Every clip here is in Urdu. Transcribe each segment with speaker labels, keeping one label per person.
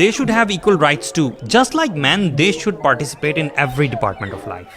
Speaker 1: they should have equal rights too. Just like men, they should participate in every department of life.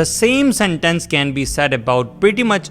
Speaker 1: the same sentence can be said about pretty much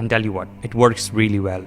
Speaker 1: And tell you what, it works really well.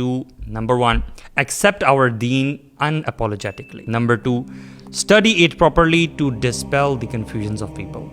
Speaker 1: to, number 1, accept our deen unapologetically. Number 2, study it properly to dispel the confusions of people.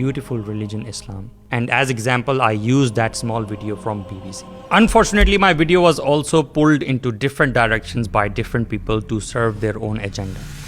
Speaker 1: beautiful religion Islam. And as example, I used that small video from BBC. Unfortunately, my video was also pulled into different directions by different people to serve their own agenda.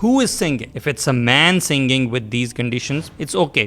Speaker 1: who is singing? If it's a man singing with these conditions, it's okay.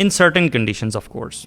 Speaker 1: in certain conditions of course.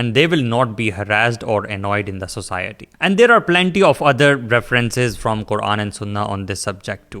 Speaker 1: and they will not be harassed or annoyed in the society. And there are plenty of other references from Quran and Sunnah on this subject too.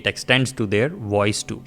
Speaker 1: it extends to their voice too.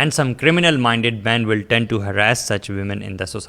Speaker 1: And some criminal minded men will tend to harass such women in the society.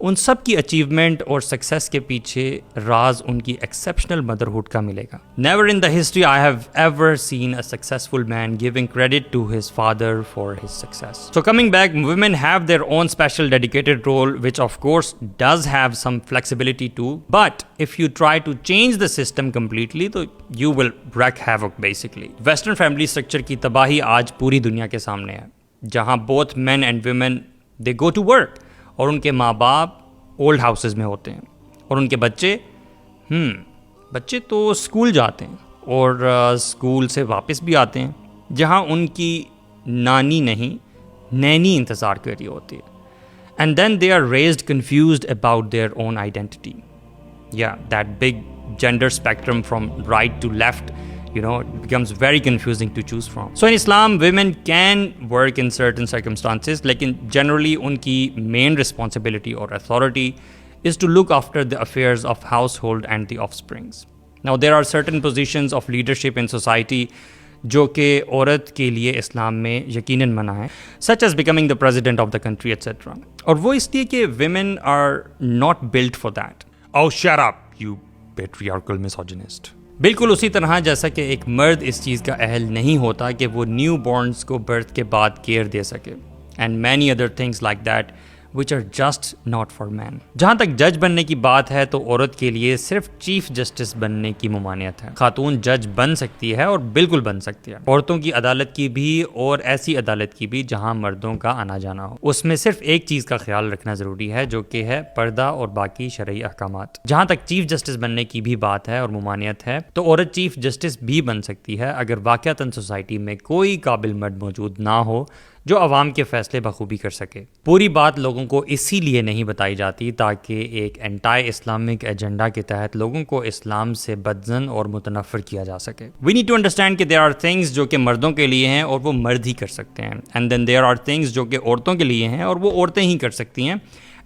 Speaker 1: ان سب کی اچیومنٹ اور سکسیس کے پیچھے راز ان کی ایکسیپشنل مدرہڈ کا ملے گا. Never in the history I have ever seen a successful man giving credit to his father for his success. So coming back, women have their own special dedicated role which of course does have some flexibility too, but if you try to change the system completely تو you will wreak havoc basically. Western family structure کی تباہی آج پوری دنیا کے سامنے ہے, جہاں both men and women they go to work اور ان کے ماں باپ اولڈ ہاؤسز میں ہوتے ہیں اور ان کے بچے تو اسکول جاتے ہیں اور اسکول سے واپس بھی آتے ہیں, جہاں ان کی نانی نہیں نینی انتظار کر رہی ہوتی ہے. And then they are raised confused about their own identity. یا that big gender spectrum from right to left, it becomes very confusing to choose from. So in Islam, women can work in certain circumstances, lekin generally unki main responsibility or authority is to look after the affairs of household and the offsprings. Now there are certain positions of leadership in society جو کہ عورت کے لیے اسلام میں یقیناً منع ہے, such as becoming the president of the country etc. اور وہ اس لیے کہ women are not built for that. Oh shut up you patriarchal misogynist. بالکل اسی طرح جیسا کہ ایک مرد اس چیز کا اہل نہیں ہوتا کہ وہ نیو بورنز کو برتھ کے بعد کیئر دے سکے, and many other things like that which are just not for men. جہاں تک جج بننے کی بات ہے تو عورت کے لیے صرف چیف جسٹس بننے کی ممانعت ہے. خاتون جج بن سکتی ہے اور بالکل بن سکتی ہے, عورتوں کی عدالت کی بھی اور ایسی عدالت کی بھی جہاں مردوں کا آنا جانا ہو. اس میں صرف ایک چیز کا خیال رکھنا ضروری ہے جو کہ ہے پردہ اور باقی شرعی احکامات. جہاں تک چیف جسٹس بننے کی بھی بات ہے اور ممانعت ہے تو عورت چیف جسٹس بھی بن سکتی ہے اگر واقعتاً سوسائٹی میں کوئی قابل مرد موجود نہ ہو جو عوام کے فیصلے بخوبی کر سکے. پوری بات لوگوں کو اسی لیے نہیں بتائی جاتی تاکہ ایک اینٹائی اسلامک ایجنڈا کے تحت لوگوں کو اسلام سے بدظن اور متنفر کیا جا سکے. وی نیڈ ٹو انڈرسٹینڈ کہ دیر آر تھنگس جو کہ مردوں کے لیے ہیں اور وہ مرد ہی کر سکتے ہیں, and then there are things جو کہ عورتوں کے لیے ہیں اور وہ عورتیں ہی کر سکتی ہیں,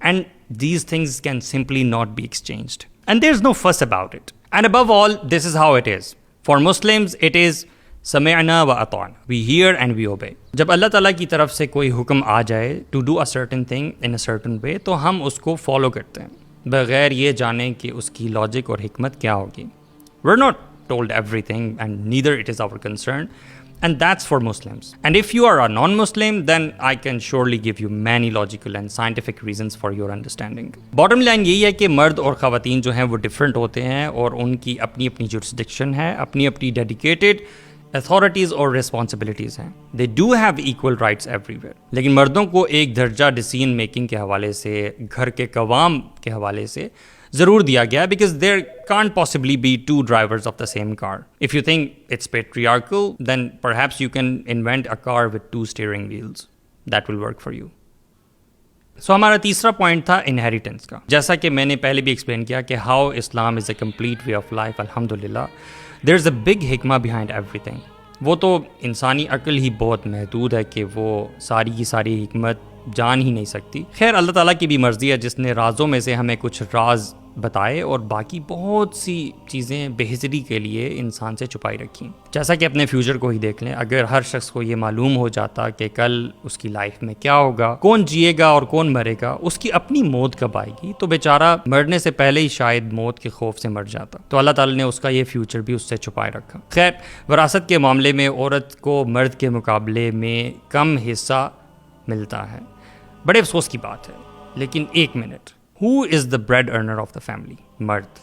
Speaker 1: and these things can simply not be exchanged, and there is no fuss about it. And above all this is how it is. For Muslims it is سمعنا و اطعنا, we hear and we obey. جب اللہ تعالیٰ کی طرف سے کوئی حکم آ جائے to do a certain thing in a certain way تو ہم اس کو فالو کرتے ہیں بغیر یہ جانیں کہ اس کی لاجک اور حکمت کیا ہوگی. We are not told everything and neither it is our concern, and that's for Muslims. And if you are a non Muslim then I can surely give you many logical and scientific reasons for your understanding. Bottom line یہی ہے کہ مرد اور خواتین جو ہیں وہ ڈفرینٹ ہوتے ہیں اور ان کی اپنی اپنی جورسڈکشن ہے, اپنی اپنی ڈیڈیکیٹڈ اتھارٹیز اور ریسپانسبلٹیز ہیں. They do have equal rights every where, لیکن مردوں کو ایک درجہ ڈیسیژن میکنگ کے حوالے سے, گھر کے قوام کے حوالے سے ضرور دیا گیا, because there can't possibly be two drivers of the same car. If you think it's patriarchal then perhaps you can invent a car with 2 steering wheels, that will work for you. So ہمارا تیسرا پوائنٹ تھا انہیریٹنس کا. جیسا کہ میں نے پہلے بھی ایکسپلین کیا کہ how Islam is a complete way of life. الحمدللہ دیر از اے بگ حکمہ بیہائنڈ ایوری تھنگ. وہ تو انسانی عقل ہی بہت محدود ہے کہ وہ ساری کی ساری حکمت جان ہی نہیں سکتی. خیر اللہ تعالیٰ کی بھی مرضی ہے جس نے رازوں میں سے ہمیں کچھ راز بتائے اور باقی بہت سی چیزیں بہتری کے لیے انسان سے چھپائی رکھی. جیسا کہ اپنے فیوچر کو ہی دیکھ لیں, اگر ہر شخص کو یہ معلوم ہو جاتا کہ کل اس کی لائف میں کیا ہوگا, کون جیے گا اور کون مرے گا, اس کی اپنی موت کب آئے گی, تو بیچارہ مرنے سے پہلے ہی شاید موت کے خوف سے مر جاتا. تو اللہ تعالیٰ نے اس کا یہ فیوچر بھی اس سے چھپائے رکھا. خیر وراثت کے معاملے میں عورت کو مرد کے مقابلے میں کم حصہ ملتا ہے. بڑے افسوس کی بات ہے, لیکن ایک minute, who is the bread earner of the family? مرد.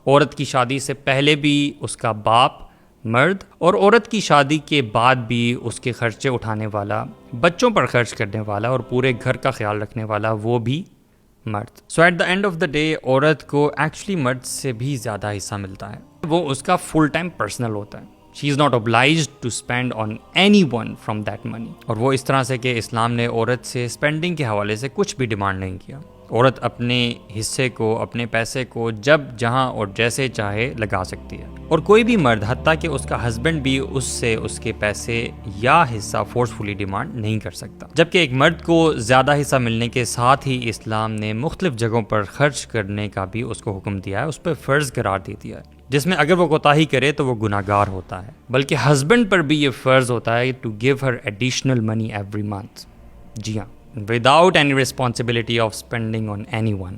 Speaker 1: عورت کی شادی سے پہلے بھی اس کا باپ مرد, اور عورت کی شادی کے بعد بھی اس کے خرچے اٹھانے والا, بچوں پر خرچ کرنے والا اور پورے گھر کا خیال رکھنے والا وہ بھی مرد. So at the end of the day عورت کو ایکچولی مرد سے بھی زیادہ حصہ ملتا ہے. وہ اس کا فل ٹائم پرسنل ہوتا ہے. She is not obliged to spend on anyone from that money. اور وہ اس طرح سے کہ اسلام نے عورت سے اسپینڈنگ کے حوالے سے کچھ بھی ڈیمانڈ نہیں کیا. عورت اپنے حصے کو, اپنے پیسے کو جب جہاں اور جیسے چاہے لگا سکتی ہے, اور کوئی بھی مرد حتیٰ کہ اس کا ہسبینڈ بھی اس سے اس کے پیسے یا حصہ فورسفلی ڈیمانڈ نہیں کر سکتا. جبکہ ایک مرد کو زیادہ حصہ ملنے کے ساتھ ہی اسلام نے مختلف جگہوں پر خرچ کرنے کا بھی اس کو حکم دیا ہے, اس پہ فرض قرار دے دیا ہے, جس میں اگر وہ کوتاہی کرے تو وہ گناہ گار ہوتا ہے. بلکہ ہسبینڈ پر بھی یہ فرض ہوتا ہے to give her additional money every month. جی ہاں, without any responsibility of spending on anyone.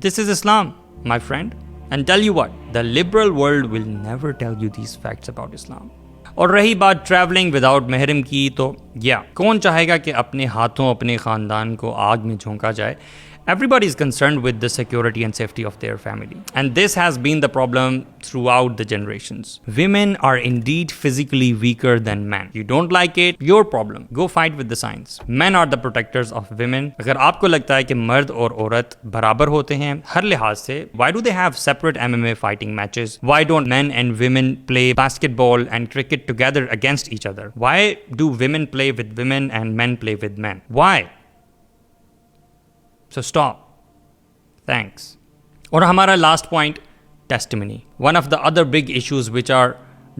Speaker 1: This is Islam, my friend. And tell you what, the liberal world will never tell you these facts about Islam. اور رہی بات ٹریولنگ وداؤٹ محرم کی تو کون چاہے گا کہ اپنے ہاتھوں اپنے خاندان کو آگ میں جھونکا جائے. Everybody is concerned with the security and safety of their family. And this has been the problem throughout the generations. Women are indeed physically weaker than men. You don't like it, your problem. Go fight with the science. Men are the protectors of women. اگر آپ کو لگتا ہے کہ مرد اور عورت برابر ہوتے ہیں ہر لحاظ سے, why do they have separate MMA fighting matches? Why don't men and women play basketball and cricket together against each other? Why do women play with women and men play with men? Why? So stop. Thanks. اور ہمارا last point, testimony. One of the other big issues which are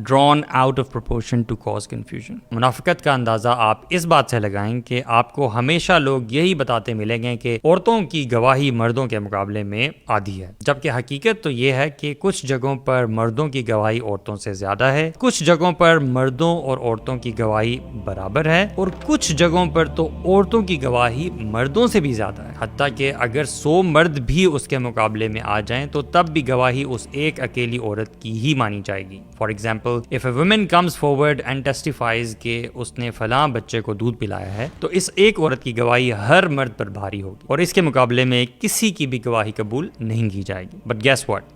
Speaker 1: drawn out of proportion to cause confusion. منافقت کا اندازہ آپ اس بات سے لگائیں کہ آپ کو ہمیشہ لوگ یہی بتاتے ملیں گے کہ عورتوں کی گواہی مردوں کے مقابلے میں آدھی ہے, جبکہ حقیقت تو یہ ہے کہ کچھ جگہوں پر مردوں کی گواہی عورتوں سے زیادہ ہے, کچھ جگہوں پر مردوں اور عورتوں کی گواہی برابر ہے, اور کچھ جگہوں پر تو عورتوں کی گواہی مردوں سے بھی زیادہ ہے. حتیٰ کہ اگر 100 مرد بھی اس کے مقابلے میں آ جائیں تو تب بھی گواہی اس ایک اکیلی عورت کی ہی مانی جائے گی. For example, if a woman comes forward and testifies کہ اس نے فلاں بچے کو دودھ پلایا ہے, تو اس ایک عورت کی گواہی ہر مرد پر بھاری ہوگی اور اس کے مقابلے میں کسی کی بھی گواہی قبول نہیں کی جائے گی. But guess what?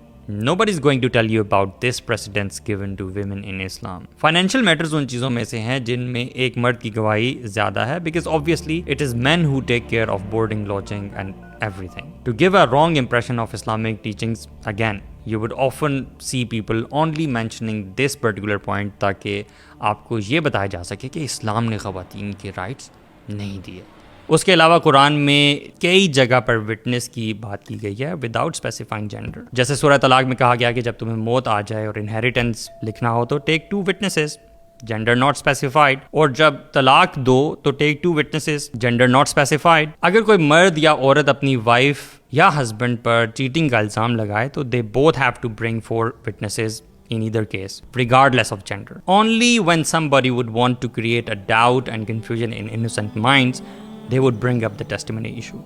Speaker 1: Nobody is going to tell you about this precedence given to women in Islam. Financial matters ان چیزوں میں سے ہیں جن میں ایک مرد کی گواہی زیادہ ہے, because obviously it is men who take care of boarding, lodging and everything. To give a wrong impression of Islamic teachings, again, you would often see people only mentioning this particular point تاکہ آپ کو یہ بتایا جا سکے کہ اسلام نے خواتین کے رائٹس نہیں دیے. اس کے علاوہ قرآن میں کئی جگہ پر وٹنس کی بات کی گئی ہے وداؤٹ اسپیسیفائنگ جینڈر. جیسے سورہ طلاق میں کہا گیا کہ جب تمہیں موت آ جائے اور انہیریٹنس لکھنا ہو تو ٹیک 2 witnesses, جینڈر ناٹ اسپیسیفائڈ, اور جب طلاق دو تو ٹیک 2 witnesses, جینڈر ناٹ اسپیسیفائڈ. اگر کوئی مرد یا عورت اپنی وائف یا ہسبینڈ پر چیٹنگ کا الزام لگائے تو they both have to bring 4 witnesses in either case, regardless of gender. Only when somebody would want to create a doubt and confusion in innocent minds, they would bring up the testimony issue.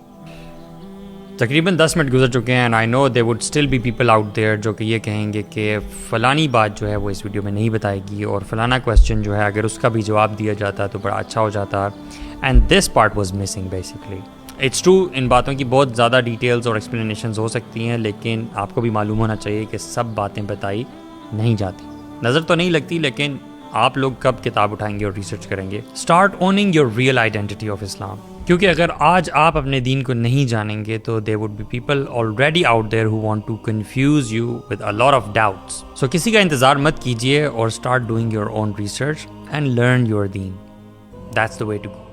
Speaker 1: تقریباً 10 منٹ گزر چکے ہیں, and I know there would still be people out there جو کہ یہ کہیں گے کہ فلانی بات جو ہے وہ اس ویڈیو میں نہیں بتائے گی, اور فلانا کویسچن جو ہے اگر اس کا بھی جواب دیا جاتا تو بڑا اچھا ہو جاتا, and this part was missing basically. It's true, ان باتوں کی بہت زیادہ ڈیٹیلز اور ایکسپلینیشنز ہو سکتی ہیں, لیکن آپ کو بھی معلوم ہونا چاہیے کہ سب باتیں بتائی نہیں جاتی. نظر تو نہیں لگتی, لیکن آپ لوگ کب کتاب اٹھائیں گے اور ریسرچ کریں گے. Start owning your real identity of Islam, کیونکہ اگر آج آپ اپنے دین کو نہیں جانیں گے تو there would be people already out there who want to confuse you with a lot of doubts. So کسی کا انتظار مت کیجیے اور start doing your own research and learn your deen. That's the way to go.